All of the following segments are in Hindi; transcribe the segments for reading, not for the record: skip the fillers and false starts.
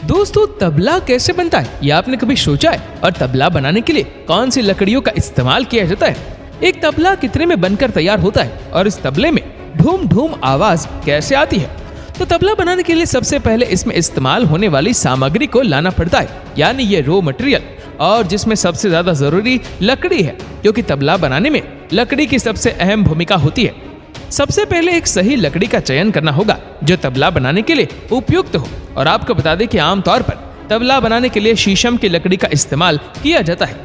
दोस्तों, तबला कैसे बनता है ये आपने कभी सोचा है? और तबला बनाने के लिए कौन सी लकड़ियों का इस्तेमाल किया जाता है? एक तबला कितने में बनकर तैयार होता है और इस तबले में धूम धूम आवाज कैसे आती है? तो तबला बनाने के लिए सबसे पहले इसमें इस्तेमाल होने वाली सामग्री को लाना पड़ता है, यानी ये रॉ मटेरियल, और जिसमें सबसे ज्यादा जरूरी लकड़ी है, क्योंकि तबला बनाने में लकड़ी की सबसे अहम भूमिका होती है। सबसे पहले एक सही लकड़ी का चयन करना होगा जो तबला बनाने के लिए उपयुक्त हो। और आपको बता दें कि आमतौर पर तबला बनाने के लिए शीशम की लकड़ी का इस्तेमाल किया जाता है।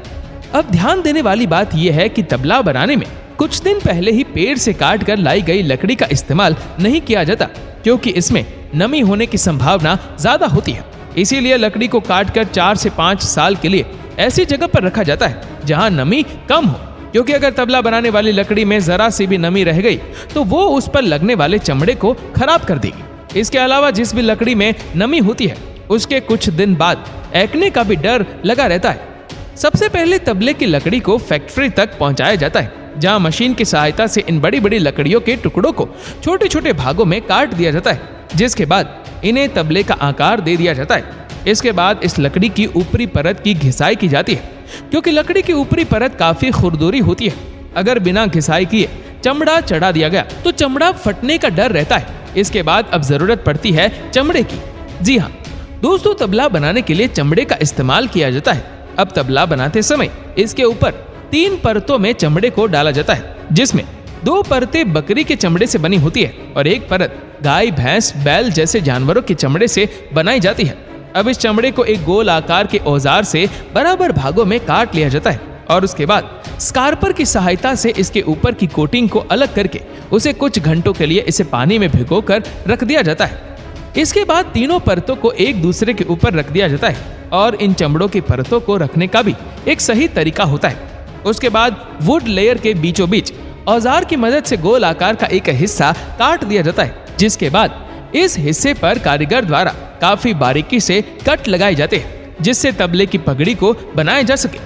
अब ध्यान देने वाली बात यह है कि तबला बनाने में कुछ दिन पहले ही पेड़ से काट कर लाई गई लकड़ी का इस्तेमाल नहीं किया जाता, क्योंकि इसमें नमी होने की संभावना ज्यादा होती है। इसीलिए लकड़ी को काटकर 4 से 5 साल के लिए ऐसी जगह पर रखा जाता है जहां नमी कम हो, क्योंकि अगर तबला बनाने वाली लकड़ी में जरा सी भी नमी रह गई तो वो उस पर लगने वाले चमड़े को खराब कर देगी। इसके अलावा जिस भी लकड़ी में नमी होती है उसके कुछ दिन बाद एक्ने का भी डर लगा रहता है। सबसे पहले तबले की लकड़ी को फैक्ट्री तक पहुंचाया जाता है, जहां मशीन की सहायता से इन बड़ी बड़ी लकड़ियों के टुकड़ों को छोटे छोटे भागों में काट दिया जाता है, जिसके बाद इन्हें तबले का आकार दे दिया जाता है। इसके बाद इस लकड़ी की ऊपरी परत की घिसाई की जाती है, क्योंकि लकड़ी की ऊपरी परत काफी खुरदुरी होती है। अगर बिना घिसाई किए चमड़ा चढ़ा दिया गया तो चमड़ा फटने का डर रहता है। इसके बाद अब जरूरत पड़ती है चमड़े की। जी हाँ दोस्तों, तबला बनाने के लिए चमड़े का इस्तेमाल किया जाता है। अब तबला बनाते समय इसके ऊपर 3 परतों में चमड़े को डाला जाता है, जिसमें 2 परतें बकरी के चमड़े से बनी होती है और 1 परत गाय, भैंस, बैल जैसे जानवरों के चमड़े से बनाई जाती है। अब इस चमड़े को एक गोल आकार के औजार से बराबर भागों में काट लिया जाता है और उसके बाद स्कारपर की सहायता से इसके ऊपर की कोटिंग को अलग करके उसे कुछ घंटों के लिए इसे पानी में भिगोकर रख दिया जाता है। इसके बाद तीनों परतों को एक दूसरे के ऊपर रख दिया जाता है और इन चमड़ों की परतों को रखने का भी एक सही तरीका होता है। उसके बाद वुड लेयर के बीचों बीच औजार की मदद से गोल आकार का एक हिस्सा काट दिया जाता है, जिसके बाद इस हिस्से पर कारीगर द्वारा काफी बारीकी से कट लगाए जाते हैं, जिससे तबले की पगड़ी को बनाया जा सके।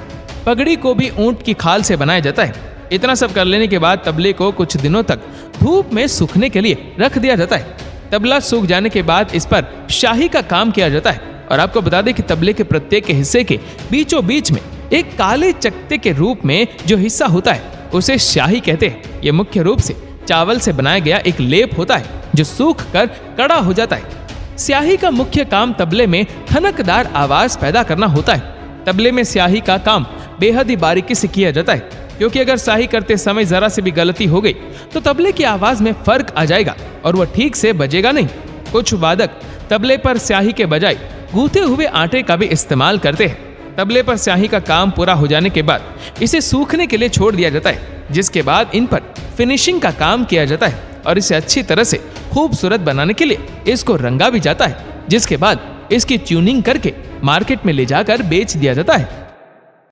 पगड़ी को भी ऊंट की खाल से बनाया जाता है। इतना सब कर लेने के बाद तबले को कुछ दिनों तक धूप में सूखने के लिए रख दिया जाता है। तबला सूख जाने के बाद इस पर शाही का काम किया जाता है। और आपको बता दें कि तबले के प्रत्येक हिस्से के बीचों बीच में एक काले चकते के रूप में जो हिस्सा होता है उसे शाही कहते हैं। यह मुख्य रूप से चावल से बनाया गया एक लेप होता है जो सूख कर कड़ा हो जाता है। स्याही का मुख्य काम तबले में ठनकदार आवाज पैदा करना होता है। तबले में स्याही का काम बेहद ही बारीकी से किया जाता है, क्योंकि अगर स्याही करते समय जरा से भी गलती हो गई तो तबले की आवाज में फर्क आ जाएगा और वह ठीक से बजेगा नहीं। कुछ वादक तबले पर स्याही के बजाय गूंथे हुए आटे का भी इस्तेमाल करते हैं। तबले पर स्याही का काम पूरा हो जाने के बाद इसे सूखने के लिए छोड़ दिया जाता है, जिसके बाद इन पर फिनिशिंग का काम किया जाता है और इसे अच्छी तरह से खूबसूरत बनाने के लिए इसको रंगा भी जाता है, जिसके बाद इसकी ट्यूनिंग करके मार्केट में ले जाकर बेच दिया जाता है।